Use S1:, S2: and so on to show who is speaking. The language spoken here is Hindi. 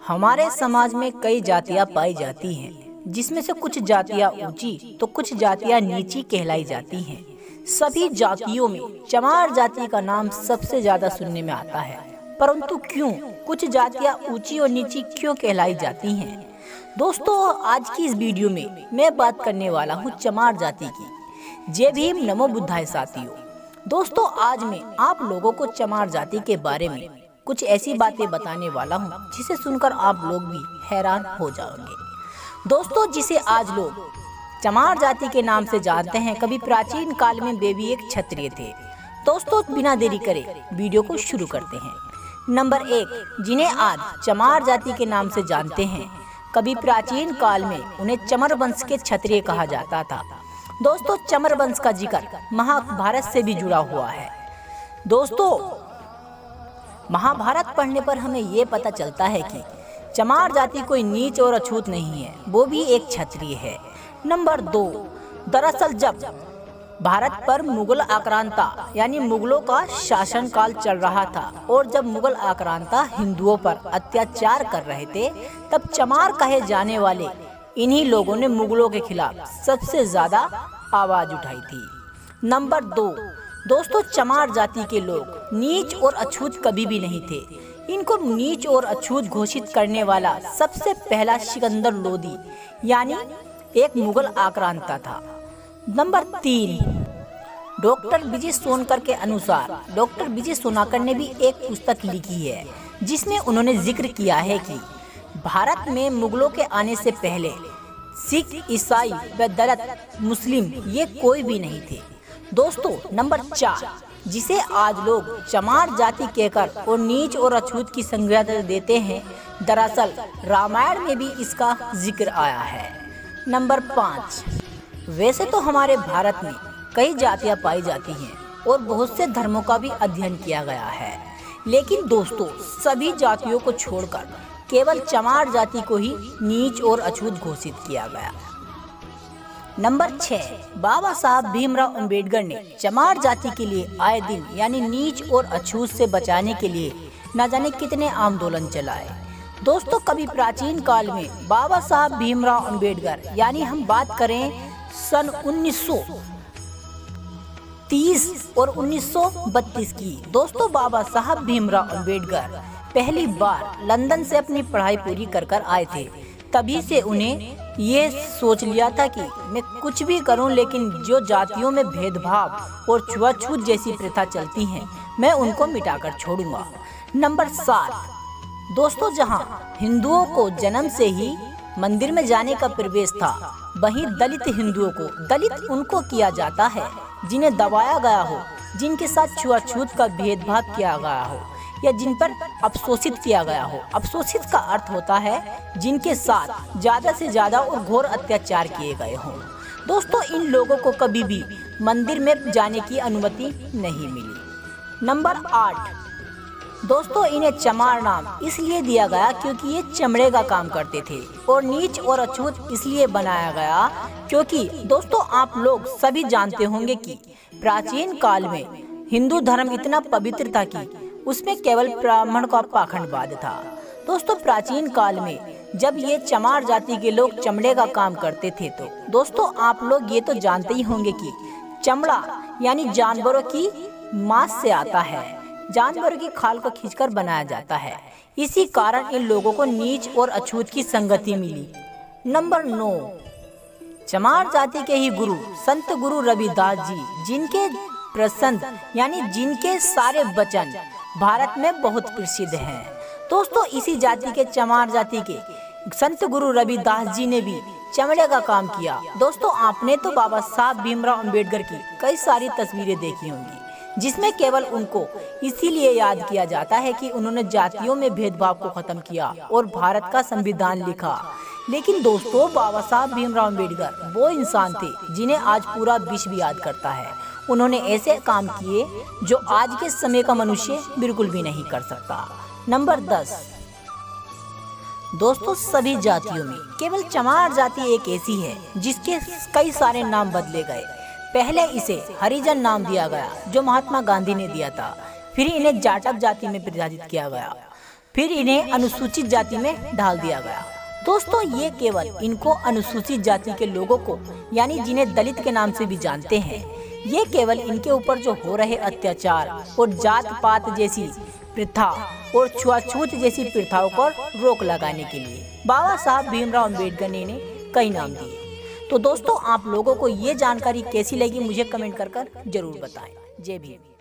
S1: हमारे समाज में कई जातियां पाई जाती हैं, जिसमें से कुछ जातियां ऊंची तो कुछ जातियां नीची कहलाई जाती हैं। सभी जातियों में चमार जाति का नाम सबसे ज्यादा सुनने में आता है, परंतु क्यों कुछ जातियां ऊंची और नीची क्यों कहलाई जाती हैं? दोस्तों, आज की इस वीडियो में मैं बात करने वाला हूँ चमार जाति की। जय भीम, नमो बुद्धाय साथियों। दोस्तों, आज मैं आप लोगों को चमार जाति के बारे में कुछ ऐसी बातें बताने वाला हूँ जिसे सुनकर आप लोग भी हैरान हो जाओगे। दोस्तों, जिसे आज लोग चमार जाति के नाम से जानते हैं, कभी प्राचीन काल में वे भी एक क्षत्रिय थे। दोस्तों, बिना देरी करे वीडियो को शुरू करते हैं। नंबर 1, जिन्हें आज चमार जाति के नाम से जानते हैं, कभी प्राचीन काल में उन्हें चमर वंश के क्षत्रिय कहा जाता था। दोस्तों, चमर वंश का जिक्र महाभारत से भी जुड़ा हुआ है। दोस्तों, महाभारत पढ़ने पर हमें ये पता चलता है कि चमार जाति कोई नीच और अछूत नहीं है, वो भी एक क्षत्रिय है। नंबर 2, दरअसल जब भारत पर मुगल आक्रांता यानी मुगलों का शासनकाल चल रहा था और जब मुगल आक्रांता हिंदुओं पर अत्याचार कर रहे थे, तब चमार कहे जाने वाले इन्हीं लोगों ने मुगलों के खिलाफ सबसे ज्यादा आवाज उठाई थी। नंबर 2, दोस्तों, चमार जाति के लोग नीच और अछूत कभी भी नहीं थे। इनको नीच और अछूत घोषित करने वाला सबसे पहला सिकंदर लोदी यानी एक मुगल आक्रांता था। नंबर 3, डॉक्टर विजय सोनकर के अनुसार डॉक्टर विजय सोनाकर ने भी एक पुस्तक लिखी है जिसमें उन्होंने जिक्र किया है कि भारत में मुगलों के आने से पहले सिख, ईसाई व दलित, मुस्लिम ये कोई भी नहीं थे। दोस्तों, नंबर 4, जिसे आज लोग चमार जाति कहकर और नीच और अछूत की संज्ञा देते हैं, दरअसल रामायण में भी इसका जिक्र आया है। नंबर 5, वैसे तो हमारे भारत में कई जातियां पाई जाती हैं और बहुत से धर्मों का भी अध्ययन किया गया है, लेकिन दोस्तों सभी जातियों को छोड़कर केवल चमार जाति को ही नीच और अछूत घोषित किया गया। नंबर 6, बाबा साहब भीमराव अंबेडकर ने चमार जाति के लिए आए दिन यानी नीच और अछूत से बचाने के लिए न जाने कितने आंदोलन चलाए। दोस्तों, कभी प्राचीन काल में बाबा साहब भीमराव अंबेडकर यानी हम बात करें सन 1930 और 1932 की। दोस्तों, बाबा साहब भीमराव अंबेडकर पहली बार लंदन से अपनी पढ़ाई पूरी कर आए थे। तभी से उन्हें ये सोच लिया था कि मैं कुछ भी करूं, लेकिन जो जातियों में भेदभाव और छुआछूत जैसी प्रथा चलती हैं, मैं उनको मिटाकर छोड़ूंगा। नंबर 7, दोस्तों, जहां हिंदुओं को जन्म से ही मंदिर में जाने का प्रवेश था, वहीं दलित हिंदुओं को दलित उनको किया जाता है जिन्हें दबाया गया हो, जिनके साथ छुआछूत का भेदभाव किया गया हो या जिन पर अवशोषित किया गया हो। अवशोषित का अर्थ होता है जिनके साथ ज्यादा से ज्यादा और घोर अत्याचार किए गए हों। दोस्तों, इन लोगों को कभी भी मंदिर में जाने की अनुमति नहीं मिली। नंबर 8, दोस्तों, इन्हें चमार नाम इसलिए दिया गया क्योंकि ये चमड़े का काम करते थे, और नीच और अछूत इसलिए बनाया गया क्योंकि दोस्तों आप लोग सभी जानते होंगे कि प्राचीन काल में हिंदू धर्म इतना पवित्र था कि उसमें केवल ब्राह्मण का पाखंडवाद था। दोस्तों, प्राचीन काल में जब ये चमार जाति के लोग चमड़े का काम करते थे, तो दोस्तों आप लोग ये तो जानते ही होंगे कि चमड़ा यानी जानवरों की मांस से आता है, जानवरों की खाल को खींचकर बनाया जाता है। इसी कारण इन लोगों को नीच और अछूत की संगति मिली। नंबर 9, चमार जाति के ही गुरु संत गुरु रविदास जी, जिनके प्रसंग यानी जिनके सारे वचन भारत में बहुत प्रसिद्ध हैं। दोस्तों, इसी जाति के चमार जाति के संत गुरु रविदास जी ने भी चमड़े का काम किया। दोस्तों, आपने तो बाबा साहब भीमराव अंबेडकर की कई सारी तस्वीरें देखी होंगी, जिसमें केवल उनको इसीलिए याद किया जाता है कि उन्होंने जातियों में भेदभाव को खत्म किया और भारत का संविधान लिखा। लेकिन दोस्तों, बाबा साहब भीमराव अंबेडकर वो इंसान थे जिन्हें आज पूरा विश्व याद करता है। उन्होंने ऐसे काम किए जो आज के समय का मनुष्य बिल्कुल भी नहीं कर सकता। नंबर 10, दोस्तों, सभी जातियों में केवल चमार जाति एक ऐसी है जिसके कई सारे नाम बदले गए। पहले इसे हरिजन नाम दिया गया जो महात्मा गांधी ने दिया था, फिर इन्हें जाटव जाति में विभाजित किया गया। फिर इन्हें अनुसूचित जाति में डाल दिया गया। दोस्तों ये केवल इनको अनुसूचित जाति के लोगों को यानी जिन्हें दलित के नाम से भी जानते हैं, ये केवल इनके ऊपर जो हो रहे अत्याचार और जात पात जैसी प्रथा और छुआछूत जैसी प्रथाओं पर रोक लगाने के लिए बाबा साहब भीमराव अम्बेडकर ने इन्हें कई नाम दिए। तो दोस्तों आप लोगों को ये जानकारी कैसी लगी मुझे कमेंट कर जरूर बताएं। जय भीम।